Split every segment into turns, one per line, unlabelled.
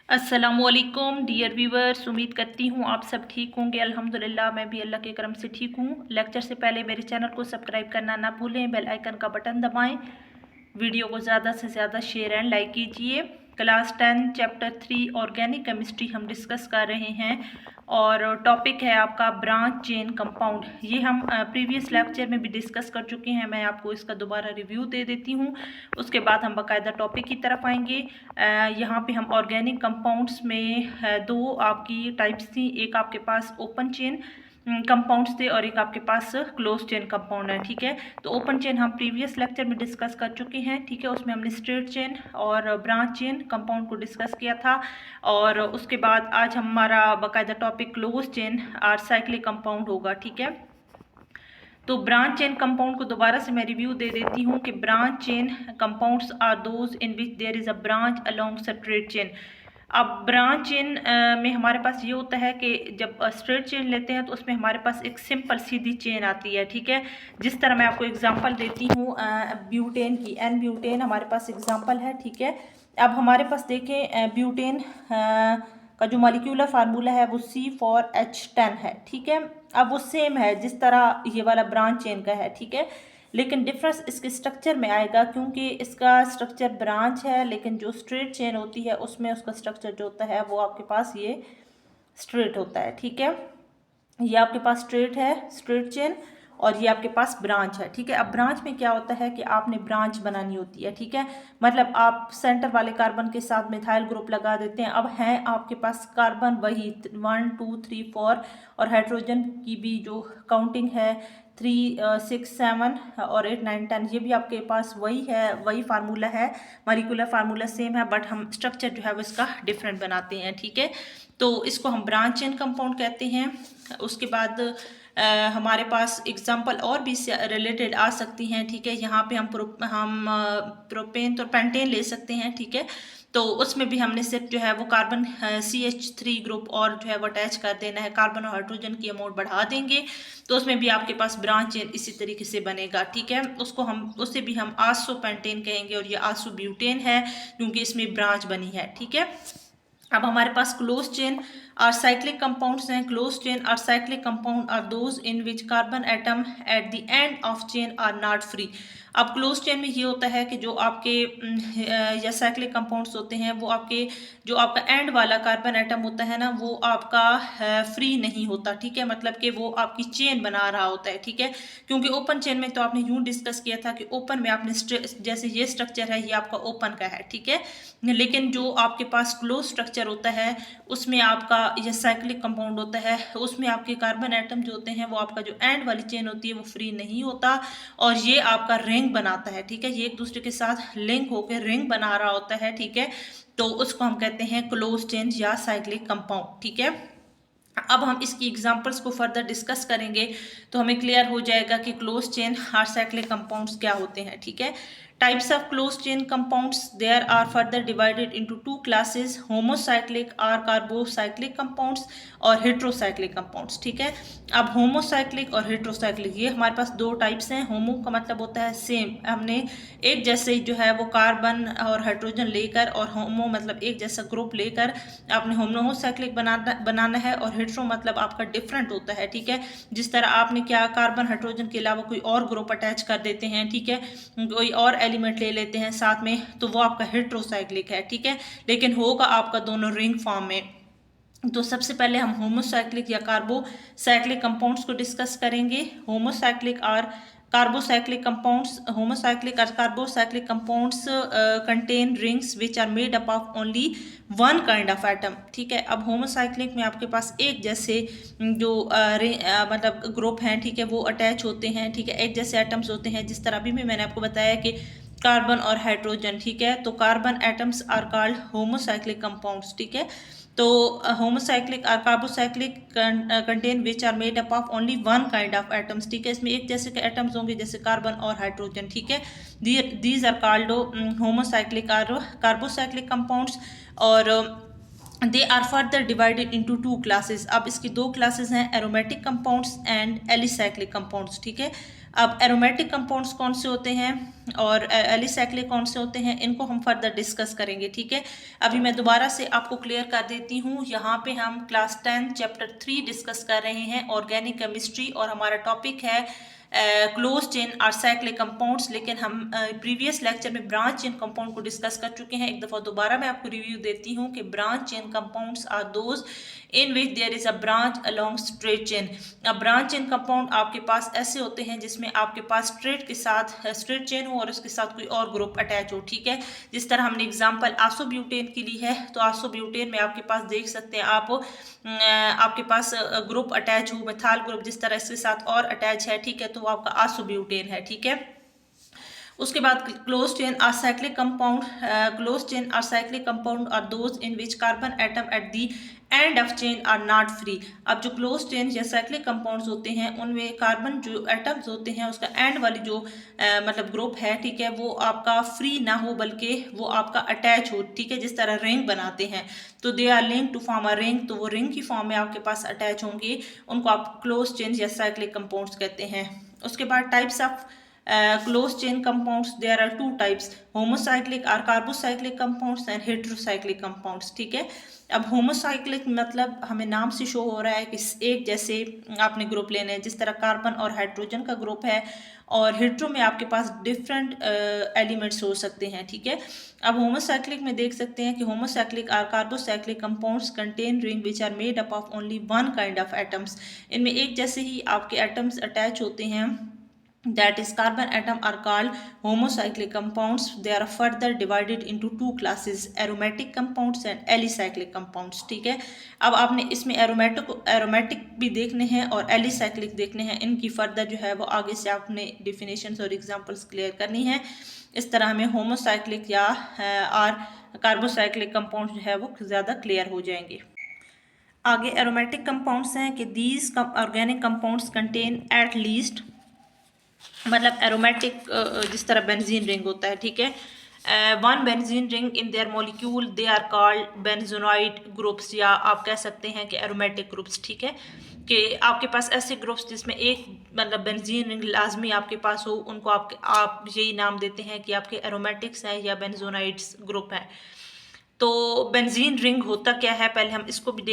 अस्सलामुअलैकुम dear viewers, उम्मीद करती हूँ आप सब ठीक होंगे। अल्हम्दुलिल्लाह मैं भी अल्लाह के करम से ठीक हूँ। लेक्चर से पहले मेरे चैनल को सब्सक्राइब करना ना भूलें, बेल आइकन का बटन दबाएं, वीडियो को ज़्यादा से ज़्यादा शेयर एंड लाइक कीजिए। क्लास 10 चैप्टर 3 ऑर्गेनिक केमिस्ट्री हम डिस्कस कर रहे हैं और टॉपिक है आपका ब्रांच चेन कंपाउंड। ये हम प्रीवियस लेक्चर में भी डिस्कस कर चुके हैं। मैं आपको इसका दोबारा रिव्यू दे देती हूँ, उसके बाद हम बाकायदा टॉपिक की तरफ आएंगे। यहाँ पे हम ऑर्गेनिक कंपाउंड्स में दो आपकी टाइप्स थी, एक आपके पास ओपन चेन कंपाउंड्स थे और एक आपके पास क्लोज चेन कंपाउंड है। ठीक है, तो ओपन चेन हम प्रीवियस लेक्चर में डिस्कस कर चुके हैं। ठीक है, उसमें हमने स्ट्रेट चेन और ब्रांच चेन कंपाउंड को डिस्कस किया था और उसके बाद आज हमारा बाकायदा टॉपिक क्लोज चेन और साइक्लिक कंपाउंड होगा। ठीक है, तो ब्रांच चेन कंपाउंड को दोबारा से मैं रिव्यू दे देती हूँ कि branch chain compounds are those in which there is a branch along straight chain. अब ब्रांच चेन में हमारे पास ये होता है कि जब स्ट्रेट चेन लेते हैं तो उसमें हमारे पास एक सिंपल सीधी चेन आती है। ठीक है, जिस तरह मैं आपको एग्जांपल देती हूँ ब्यूटेन की, एन ब्यूटेन हमारे पास एग्जांपल है। ठीक है, अब हमारे पास देखें ब्यूटेन का जो मॉलिक्यूलर फार्मूला है वो C4H10 है। ठीक है, अब वो सेम है जिस तरह ये वाला ब्रांच चेन का है। ठीक है, लेकिन डिफरेंस इसके स्ट्रक्चर में आएगा क्योंकि इसका स्ट्रक्चर ब्रांच है, लेकिन जो स्ट्रेट चेन होती है उसमें उसका स्ट्रक्चर जो होता है वो आपके पास ये स्ट्रेट होता है। ठीक है, ये आपके पास स्ट्रेट है, स्ट्रेट चेन, और ये आपके पास ब्रांच है। ठीक है, अब ब्रांच में क्या होता है कि आपने ब्रांच बनानी होती है। ठीक है, मतलब आप सेंटर वाले कार्बन के साथ मिथाइल ग्रुप लगा देते हैं। अब हैं आपके पास कार्बन वही 1 2 3 4 और हाइड्रोजन की भी जो काउंटिंग है 3 6 7 और 8 9 10, ये भी आपके पास वही है, वही फार्मूला है, मॉलिक्यूलर फार्मूला सेम है, बट हम स्ट्रक्चर जो है वो इसका डिफरेंट बनाते हैं। ठीक है, तो इसको हम ब्रांच चेन कंपाउंड कहते हैं। उसके बाद हमारे पास एग्जांपल और भी रिलेटेड आ सकती हैं। ठीक है, यहाँ पे हम प्रोपेन तो पेंटेन ले सकते हैं। ठीक है, तो उसमें भी हमने सिर्फ जो है वो कार्बन CH3 ग्रुप और जो है वो अटैच कर देना है, कार्बन और हाइड्रोजन की अमाउंट बढ़ा देंगे तो उसमें भी आपके पास ब्रांच चेन इसी तरीके से बनेगा। ठीक है, उसे भी हम आसो पेंटेन कहेंगे और ये आसो ब्यूटेन है क्योंकि इसमें ब्रांच बनी है। ठीक है, अब हमारे पास क्लोज चेन और साइक्लिक कंपाउंड्स हैं। क्लोज चेन और cyclic compound are those in which carbon atom at the end of chain are not free. अब क्लोज चेन में ये होता है कि जो आपके या साइक्लिक कंपाउंड्स होते हैं वो आपके जो आपका एंड वाला कार्बन एटम होता है ना वो आपका फ्री नहीं होता। ठीक है, मतलब कि वो आपकी चेन बना रहा होता है। ठीक है, क्योंकि ओपन चेन में तो आपने यूं डिस्कस किया था कि ओपन में आपने जैसे ये स्ट्रक्चर है ये आपका ओपन का है। ठीक है, लेकिन जो आपके पास क्लोज स्ट्रक्चर होता है उसमें आपका ये साइक्लिक कंपाउंड होता है, उसमें आपके कार्बन एटम जो होते हैं वो आपका जो एंड वाली चेन होती है वो फ्री नहीं होता और ये आपका रिंग बनाता है। ठीक है, ये एक दूसरे के साथ लिंक होकर रिंग बना रहा होता है। ठीक है, तो उसको हम कहते हैं क्लोज चेन या साइक्लिक कंपाउंड। ठीक है, अब हम इसकी एग्जांपल्स को फर्दर डिस्कस करेंगे तो हमें क्लियर हो जाएगा कि क्लोज चेन और साइक्लिक कंपाउंड्स क्या होते हैं। ठीक है, types of close chain compounds there are further divided into 2 classes, homocyclic और कार्बोसाइक्लिक कंपाउंड्स और हेट्रोसाइक्लिक कंपाउंड्स। ठीक है, अब होमोसाइक्लिक और हेट्रोसाइक्लिक ये हमारे पास दो टाइप्स हैं। होमो का मतलब होता है सेम, हमने एक जैसे जो है वो कार्बन और हाइड्रोजन लेकर, और होमो मतलब एक जैसा ग्रुप लेकर आपने होमोसाइक्लिक बनाना है, और हेट्रो मतलब आपका डिफरेंट होता है। ठीक है, जिस तरह आपने क्या कार्बन हाइड्रोजन के अलावा कोई और ग्रुप अटैच कर देते हैं, ठीक है, कोई और एलिमेंट ले लेते हैं साथ में, तो वो आपका हेट्रोसाइक्लिक है। ठीक है, लेकिन होगा आपका दोनों रिंग फॉर्म में। तो सबसे पहले हम होमोसाइक्लिक या कार्बोसाइक्लिक कंपाउंड्स को डिस्कस करेंगे। होमोसाइक्लिक और कार्बोसाइक्लिक कंपाउंड्स, होमोसाइक्लिक और carbocyclic compounds contain rings which are made up of only one kind of atom. ठीक है, अब होमोसाइक्लिक में आपके पास एक जैसे जो मतलब ग्रुप हैं, ठीक है, वो अटैच होते हैं। ठीक है, एक जैसे एटम्स होते हैं, जिस तरह अभी भी मैंने आपको बताया कि कार्बन और हाइड्रोजन। ठीक है, तो carbon atoms are called homocyclic compounds. ठीक है, तो होमोसाइक्लिक और carbocyclic contain which are made up of only one kind of atoms. ठीक है, इसमें एक जैसे के एटम्स होंगे जैसे कार्बन और हाइड्रोजन। ठीक है, दीज आर कॉल्ड होमोसाइक्लिक और कार्बोसाइक्लिक कंपाउंड्स, और they are further divided into 2 classes. अब इसकी 2 क्लासेस हैं, aromatic compounds and alicyclic compounds. ठीक है, अब एरोमेटिक कंपाउंड्स कौन से होते हैं और एलिसाइक्लिक कौन से होते हैं, इनको हम फर्दर डिस्कस करेंगे, ठीक है। अभी मैं दोबारा से आपको क्लियर कर देती हूँ, यहाँ पे हम क्लास 10 चैप्टर 3 डिस्कस कर रहे हैं, ऑर्गेनिक केमिस्ट्री, और हमारा टॉपिक है क्लोज चेन और साइक्लिक कंपाउंड्स। लेकिन हम प्रीवियस लेक्चर में ब्रांच चेन कंपाउंड को डिस्कस कर चुके हैं। एक दफ़ा दोबारा मैं आपको रिव्यू देती हूँ कि branch chain compounds are those in which there is a branch along straight chain. अब ब्रांच चेन कंपाउंड आपके पास ऐसे होते हैं जिसमें आपके पास स्ट्रेट के साथ स्ट्रेट चेन हो और उसके साथ कोई और ग्रुप अटैच हो, ठीक है। जिस तरह हमने एग्जांपल आइसोब्यूटेन की ली है, तो आइसोब्यूटेन में आपके पास देख सकते हैं आप आपके पास ग्रुप अटैच हो, मिथाइल ग्रुप जिस तरह इसके साथ और अटैच है, ठीक है, तो वो आपका आइसोब्यूटेन है, ठीक है। उसके बाद close chain acyclic compound, close chain acyclic compound are those in which carbon atom at the end of chain are not free. अब जो क्लोज चेन या साइक्लिक कंपाउंड्स होते हैं उनमें कार्बन जो एटम्स होते हैं उसका एंड वाली जो मतलब ग्रुप है, ठीक है, वो आपका फ्री ना हो बल्कि वो आपका अटैच हो, ठीक है। जिस तरह रिंग बनाते हैं तो they are link to form a ring, तो वो रिंग की फॉर्म में आपके पास अटैच होंगे, उनको आप क्लोज चेन या साइक्लिक कंपाउंड्स कहते हैं। उसके बाद types of closed chain compounds, there are two types, homocyclic or carbocyclic compounds and heterocyclic compounds, ठीक है। अब होमोसाइक्लिक मतलब हमें नाम से शो हो रहा है कि एक जैसे आपने ग्रुप लेने हैं, जिस तरह कार्बन और हाइड्रोजन का ग्रुप है, और हेट्रो में आपके पास डिफरेंट एलिमेंट्स हो सकते हैं, ठीक है। अब होमोसाइक्लिक में देख सकते हैं कि होमोसाइक्लिक और carbocyclic compounds contain ring which are made up of only one kind of atoms. इनमें एक जैसे ही आपके एटम्स अटैच होते हैं, that is carbon atom are called homocyclic compounds. They are further divided into two classes, aromatic compounds and alicyclic compounds, ठीक है। अब आपने इसमें एरोमेटिक भी देखने हैं और एलिसाइक्लिक देखने हैं, इनकी फर्दर जो है वो आगे से आपने डिफिनेशंस और एग्जांपल्स क्लियर करनी है। इस तरह हमें होमोसाइक्लिक या और कार्बोसाइक्लिक कंपाउंड जो है वो ज़्यादा क्लियर हो जाएंगे। आगे एरोमेटिक कंपाउंड्स हैं कि these organic compounds contain at least, मतलब एरोमेटिक जिस तरह बेंजीन रिंग होता है, ठीक है, one benzene ring in their molecule, they are called benzenoid groups, या आप कह सकते हैं कि एरोमेटिक ग्रुप्स, ठीक है। कि आपके पास ऐसे ग्रुप्स जिसमें एक मतलब बेंजीन रिंग लाजमी आपके पास हो, उनको आप यही नाम देते हैं कि आपके एरोमेटिक्स हैं या बेंजोनाइड्स ग्रुप हैं। तो बेंजीन रिंग होता क्या है, पहले हम इसको भी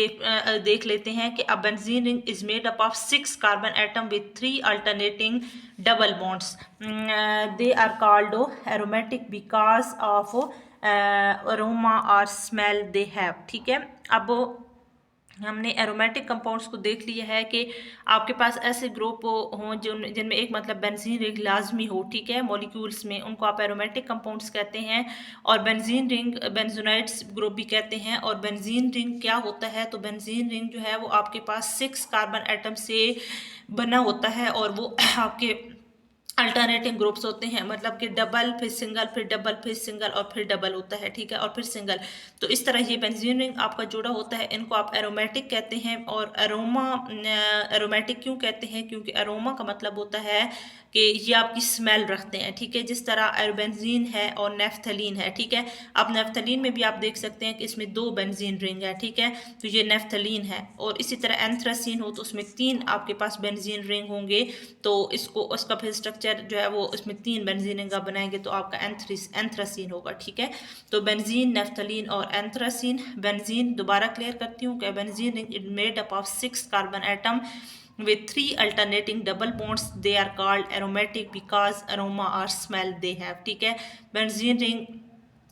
देख लेते हैं कि अब benzene ring is made up of 6 carbon atom with 3 alternating double bonds. They are called aromatic because of aroma और स्मेल दे हैव, ठीक है। अब हमने एरोमेटिक कंपाउंड्स को देख लिया है कि आपके पास ऐसे ग्रुप हों जिनमें एक मतलब बेंजीन रिंग लाजमी हो, ठीक है, मॉलिक्यूल्स में, उनको आप एरोमेटिक कंपाउंड्स कहते हैं। और बेंजीन रिंग बेंजोनाइड्स ग्रुप भी कहते हैं। और बेंजीन रिंग क्या होता है, तो बेंजीन रिंग जो है वो आपके पास 6 कार्बन एटम से बना होता है, और वो आपके अल्टरनेटिंग ग्रुप्स होते हैं, मतलब कि डबल फिर सिंगल फिर डबल फिर सिंगल और फिर डबल होता है, ठीक है, और फिर सिंगल। तो इस तरह ये बेंजीन रिंग आपका जोड़ा होता है, इनको आप एरोमेटिक कहते हैं। और एरोमेटिक क्यों कहते हैं, क्योंकि एरोमा का मतलब होता है कि ये आपकी स्मेल रखते हैं, ठीक है। जिस तरह बेंजीन है और नेफ्थलीन है, ठीक है। अब नेफ्थलीन में भी आप देख सकते हैं कि इसमें 2 बेंजीन रिंग है, ठीक है, तो ये नेफ्थलीन है। और इसी तरह एंथ्रासीन हो तो उसमें 3 आपके पास बेंजीन रिंग होंगे, तो इसको उसका फिर स्ट्रक्चर जो है वो इसमें 3 बेंजीन रिंग आप बनाएंगे तो आपका एंथ्रासीन होगा, ठीक है। तो बेंजीन, नेफ्थलीन और एंथ्रासीन। बेंजीन दोबारा क्लियर करती हूँ कि benzene ring is made up of 6 carbon atom with 3 alternating double bonds. They are called aromatic because aroma or smell they have, ठीक है। बेंजीन रिंग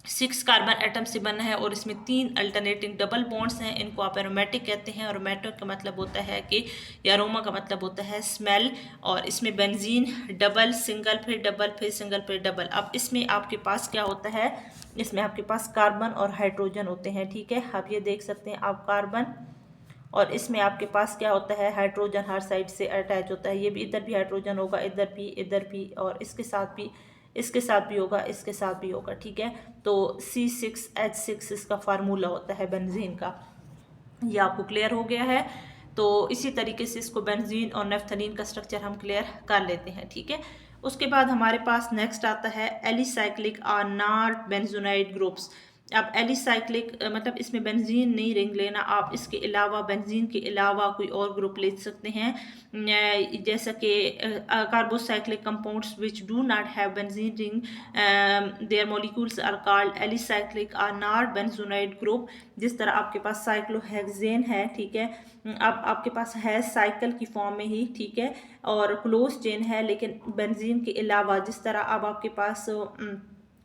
6 कार्बन एटम से बना है और इसमें 3 अल्टरनेटिंग डबल बॉन्ड्स हैं, इनको आप एरोमेटिक कहते हैं। एरोमेटिक का मतलब होता है कि अरोमा का मतलब होता है स्मेल। और इसमें बेंजीन डबल सिंगल फिर डबल फिर सिंगल फिर डबल। अब इसमें आपके पास क्या होता है, इसमें आपके पास कार्बन और हाइड्रोजन होते हैं, ठीक है। आप ये देख सकते हैं आप कार्बन, और इसमें आपके पास क्या होता है, हाइड्रोजन हर साइड से अटैच होता है। ये भी इधर भी हाइड्रोजन होगा, इधर भी और इसके साथ भी होगा, इसके साथ भी होगा, ठीक है। तो C6H6 इसका फार्मूला होता है बेंजीन का। ये आपको क्लियर हो गया है। तो इसी तरीके से इसको बेंजीन और नेफ्थलीन का स्ट्रक्चर हम क्लियर कर लेते हैं, ठीक है। उसके बाद हमारे पास नेक्स्ट आता है एलिसाइक्लिक और नॉट बेंजोनाइड ग्रुप्स। अब एलिसाइक्लिक मतलब इसमें बेंजीन नहीं रिंग लेना, आप इसके अलावा बेंजीन के अलावा कोई और ग्रुप ले सकते हैं, जैसा कि carbocyclic compounds which do not have benzene ring their molecules are called alicyclic are not benzenoid group. जिस तरह आपके पास साइक्लोहेक्सेन है, ठीक है, अब आपके पास है साइकिल की फॉर्म में ही, ठीक है, और क्लोज चेन है लेकिन बेंजीन के अलावा, जिस तरह अब आपके पास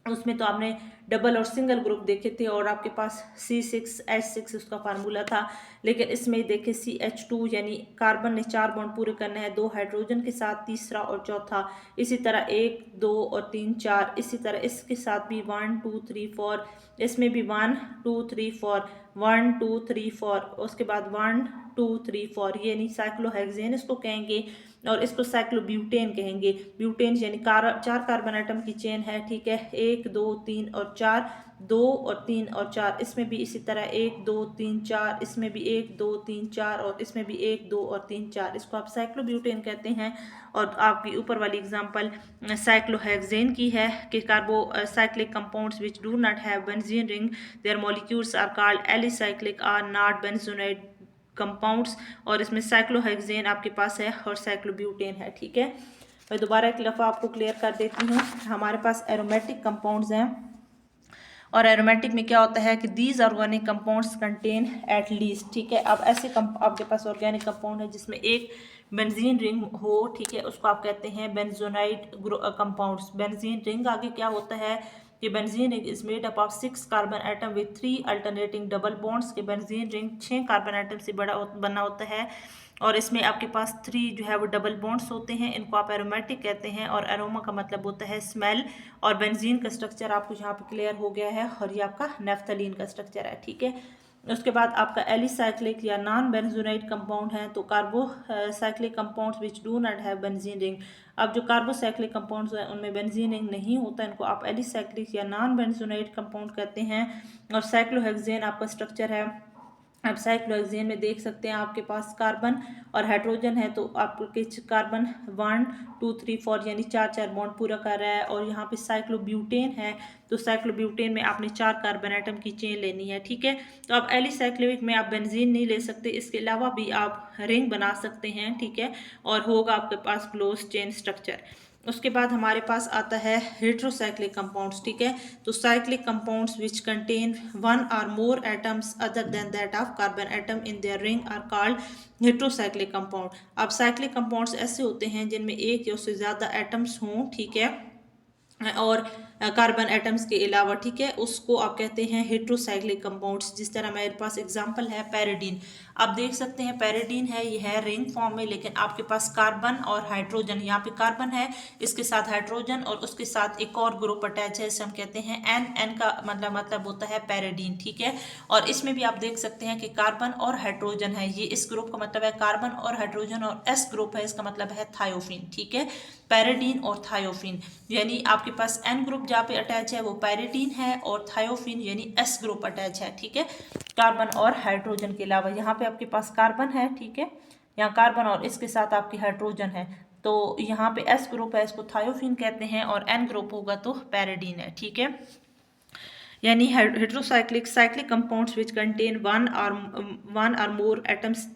उसमें तो आपने डबल और सिंगल ग्रुप देखे थे और आपके पास C6H6 उसका फार्मूला था, लेकिन इसमें देखे CH2 यानी कार्बन ने 4 बॉन्ड पूरे करने हैं 2 हाइड्रोजन के साथ, तीसरा और चौथा, इसी तरह 1 2 और 3 4, इसी तरह इसके साथ भी 1 2 3 4, इसमें भी 1 2 3 4 1 2 3 4, उसके बाद 1 2 3 4, ये नहीं साइक्लोहेक्सेन इसको कहेंगे और इसको साइक्लोब्यूटेन कहेंगे। ब्यूटेन यानी 4 कार्बन आइटम की चेन है, ठीक है, 1 2 3 और 4, 2 और 3 और 4, इसमें भी इसी तरह 1 2 3 4, इसमें भी 1 2 3 4 और इसमें भी 1 2 और 3 4, इसको आप साइक्लोब्यूटेन कहते हैं। और आपकी ऊपर वाली एग्जांपल साइक्लोहेक्सेन की है कि carbocyclic compounds which do not have benzene ring their molecules are called alicyclic are not benzenoid compounds, और इसमें साइक्लोहेक्सेन आपके पास है और साइक्लोब्यूटेन है, ठीक है। मैं दोबारा एक दफ़ा आपको क्लियर कर देती हूँ। हमारे पास एरोमेटिक कंपाउंड्स हैं और एरोमेटिक में क्या होता है कि these organic compounds contain at least, ठीक है। अब ऐसे आपके पास ऑर्गेनिक कंपाउंड है जिसमें एक बेंजीन रिंग हो, ठीक है, उसको आप कहते हैं बेंजोनाइड कंपाउंड्स। बेंजीन रिंग आगे क्या होता है कि benzene ring is made up of 6 carbon atom with 3 alternating double bonds के बेंजीन रिंग 6 कार्बन आइटम से बना होता है और इसमें आपके पास 3 जो है वो डबल बॉन्ड्स होते हैं, इनको आप एरोमेटिक कहते हैं और एरोमा का मतलब होता है स्मेल। और बेंजीन का स्ट्रक्चर आपको यहाँ पे क्लियर हो गया है और ये आपका नेफ्थलीन का स्ट्रक्चर है, ठीक है। उसके बाद आपका एलिसाइक्लिक या नॉन बेंजोनाइड कंपाउंड है तो carbocyclic compounds which do not have benzene ring. अब जो कार्बोसाइक्लिक कंपाउंड्स हैं उनमें बेंजीन रिंग नहीं होता, इनको आप एलिसाइक्लिक या नॉन बेंजोनाइड कंपाउंड कहते हैं। और साइक्लोहेक्सेन आपका स्ट्रक्चर है। अब साइक्लोहेक्सेन में देख सकते हैं आपके पास कार्बन और हाइड्रोजन है तो आपके कार्बन 1 2 3 4 यानी 4 4 बॉन्ड पूरा कर रहा है। और यहाँ पे साइक्लोब्यूटेन है तो साइक्लोब्यूटेन में आपने 4 कार्बन आइटम की चेन लेनी है, ठीक है। तो अब एलिसाइक्लिक में आप बेंजीन नहीं ले सकते, इसके अलावा भी आप रिंग बना सकते हैं, ठीक है, और होगा आपके पास क्लोज चेन स्ट्रक्चर। उसके बाद हमारे पास आता है हेट्रोसाइक्लिक कंपाउंड्स, ठीक है। तो साइक्लिक कंपाउंड्स विच कंटेन 1 और more atoms other than that of carbon atom in their ring are called heterocyclic compound. अब साइक्लिक कंपाउंड्स ऐसे होते हैं जिनमें एक या उससे ज़्यादा एटम्स हों, ठीक है, और कार्बन एटम्स के अलावा, ठीक है, उसको आप कहते हैं हेट्रोसाइक्लिक कंपाउंड्स। जिस तरह मेरे पास एग्जांपल है पैराडीन, आप देख सकते हैं पैराडीन है, ये है रिंग फॉर्म में लेकिन आपके पास कार्बन और हाइड्रोजन, यहाँ पे कार्बन है इसके साथ हाइड्रोजन और उसके साथ एक और ग्रुप अटैच है, इसे हम कहते हैं एन। एन का मतलब होता है पैराडीन, ठीक है। और इसमें भी आप देख सकते हैं कि कार्बन और हाइड्रोजन है, ये इस ग्रुप का मतलब है कार्बन और हाइड्रोजन, और एस ग्रुप है इसका मतलब है थायोफिन, ठीक है। पैराडीन और थायोफिन यानी आपके पास एन ग्रुप जहाँ पे अटैच है वो पैराडीन है और थायोफिन यानी एस ग्रुप अटैच है, ठीक है, कार्बन और हाइड्रोजन के अलावा। यहाँ पे आपके पास कार्बन है, ठीक है, यहाँ कार्बन और इसके साथ आपकी हाइड्रोजन है तो यहाँ पे एस ग्रुप है, इसको थायोफिन कहते हैं, और एन ग्रुप होगा तो पैराडीन है, ठीक है। यानी heterocyclic cyclic compounds which contain one और more atoms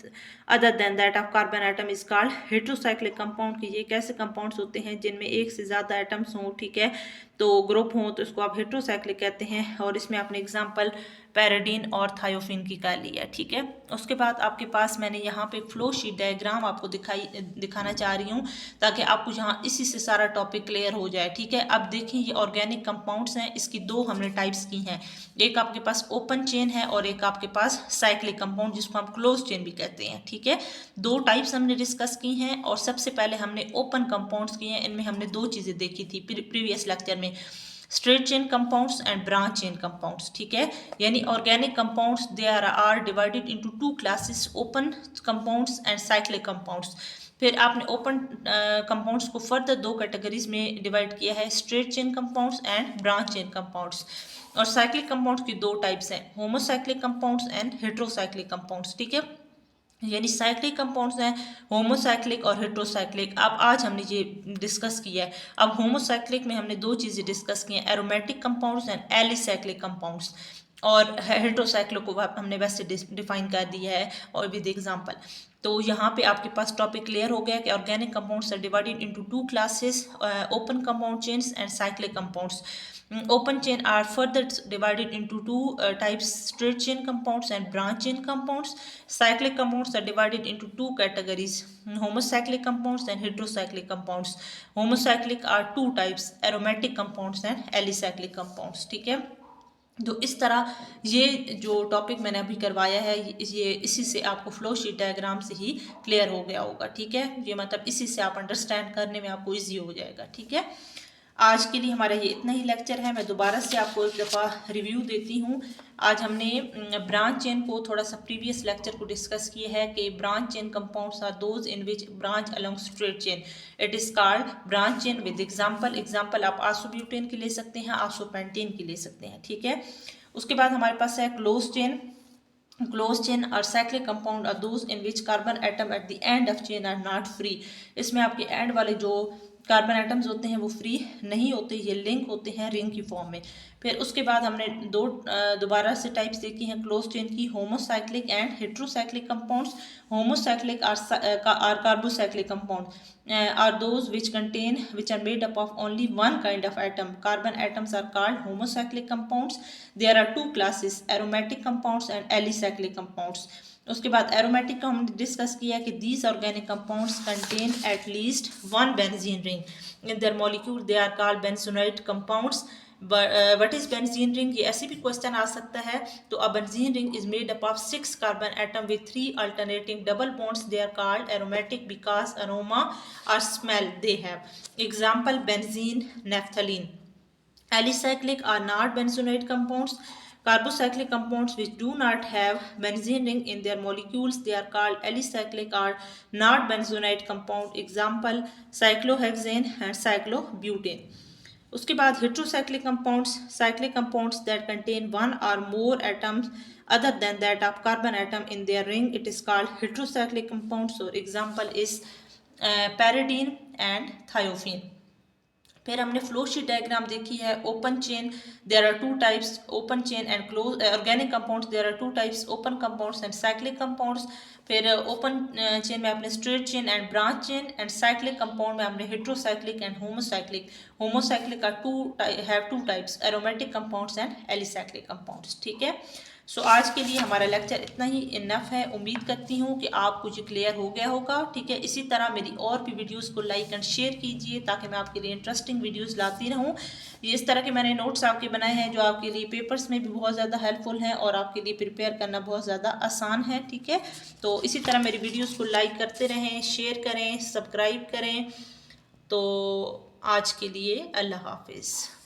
other than that of carbon atom is called heterocyclic compound. की ये कैसे कंपाउंड्स होते हैं जिनमें एक से ज़्यादा एटम्स हों, ठीक है, तो ग्रुप हों, तो इसको आप हेट्रोसाइक्लिक कहते हैं। और इसमें आपने एग्जांपल पैराडीन और थायोफिन की कर लिया, ठीक है। उसके बाद आपके पास मैंने यहाँ पे फ्लो शीट डायग्राम आपको दिखाना चाह रही हूँ ताकि आपको यहाँ इसी से सारा टॉपिक क्लियर हो जाए, ठीक है। अब देखिए ये ऑर्गेनिक कंपाउंड्स हैं, इसकी 2 हमने टाइप्स की हैं, एक आपके पास ओपन चेन है और एक आपके पास साइक्लिक कंपाउंड जिसको हम क्लोज चेन भी कहते हैं, ठीक है। 2 टाइप्स हमने डिस्कस की हैं और सबसे पहले हमने ओपन कंपाउंड्स की हैं। इनमें हमने 2 चीज़ें देखी थी प्रीवियस लेक्चर में, straight chain compounds and branch chain compounds, ठीक है। यानी organic compounds they are divided into 2 classes, open compounds and cyclic compounds. फिर आपने ओपन कंपाउंड्स को फर्दर 2 कैटेगरीज में डिवाइड किया है, straight chain compounds and branch chain compounds. और साइक्लिक कंपाउंड्स की 2 टाइप्स हैं, homocyclic compounds and heterocyclic compounds, ठीक है। यानी साइक्लिक कंपाउंड्स हैं होमोसाइक्लिक और हेट्रोसाइक्लिक। अब आज हमने ये डिस्कस किया है। अब होमोसाइक्लिक में हमने दो चीज़ें डिस्कस की हैं, aromatic compounds and alicyclic compounds, और हेट्रोसाइक्लिक को हमने वैसे डिफाइन कर दिया है और विद एग्जांपल। तो यहाँ पे आपके पास टॉपिक क्लियर हो गया कि organic compounds are divided into two classes, open compound chains and cyclic compounds. Open chain are further divided into two types, straight chain compounds and branch chain compounds. Cyclic compounds are divided into two categories, homocyclic compounds and heterocyclic compounds. Homocyclic are two types, aromatic compounds and alicyclic compounds. ठीक है, तो इस तरह ये जो topic मैंने अभी करवाया है ये इसी से आपको फ्लो शीट डायग्राम से ही क्लियर हो गया होगा। ठीक है, ये मतलब इसी से आप अंडरस्टैंड करने में आपको इजी हो जाएगा। ठीक है, आज के लिए हमारा ये इतना ही लेक्चर है। मैं दोबारा से आपको एक दफ़ा रिव्यू देती हूँ। आज हमने ब्रांच चेन को थोड़ा सा प्रीवियस लेक्चर को डिस्कस किया है कि branch chain compounds are those in which branch along straight chain, it is called branch chain with example आप आइसोब्यूटेन की ले सकते हैं, आइसोपेंटेन की ले सकते हैं। ठीक है, उसके बाद हमारे पास है क्लोज चेन और cyclic compound are those in which carbon atom at the end of chain are not free. इसमें आपके एंड वाले जो कार्बन एटम्स होते हैं वो फ्री नहीं होते, ये लिंक होते हैं रिंग की फॉर्म में। फिर उसके बाद हमने दोबारा से टाइप्स देखी हैं क्लोज चेन की, homocyclic and heterocyclic compounds. Homocyclic are carbocyclic compound are those which are made up of only one kind of atom. Carbon atoms are called homocyclic compounds. There are two classes, aromatic compounds and alicyclic compounds. उसके बाद aromatic का हमने discuss किया कि these organic compounds contain at least one benzene ring in their molecule, they are called benzenoid compounds. What is benzene ring, ये ऐसे भी question आ सकता है। तो a benzene ring is made up of 6 carbon atom with 3 alternating double bonds, they are called aromatic because aroma और smell they have. Example benzene, naphthalene. Alicyclic are not benzenoid compounds. Carbocyclic compounds which do not have benzene ring in their molecules, they are called alicyclic or not benzonite compound. Example cyclohexane and cyclobutane. उसके बाद heterocyclic compounds, cyclic compounds that contain one or more atoms other than that of carbon atom in their ring, it is called heterocyclic compounds. So example is pyridine and thiophene. फिर हमने flow sheet diagram देखी है। Open chain there are two types, open chain and close organic compounds there are two types, open compounds and cyclic compounds. फिर open chain में आपने straight chain and branch chain, and cyclic compound में आपने heterocyclic and homocyclic. Homocyclic have two types, aromatic compounds and alicyclic compounds. ठीक है, सो आज के लिए हमारा लेक्चर इतना ही इनफ है। उम्मीद करती हूँ कि आपको ये क्लियर हो गया होगा। ठीक है, इसी तरह मेरी और भी वीडियोस को लाइक एंड शेयर कीजिए ताकि मैं आपके लिए इंटरेस्टिंग वीडियोस लाती रहूँ। ये इस तरह के मैंने नोट्स आपके बनाए हैं जो आपके लिए पेपर्स में भी बहुत ज़्यादा हेल्पफुल हैं और आपके लिए प्रिपेयर करना बहुत ज़्यादा आसान है। ठीक है, तो इसी तरह मेरी वीडियोज़ को लाइक करते रहें, शेयर करें, सब्सक्राइब करें। तो आज के लिए अल्लाह हाफिज़।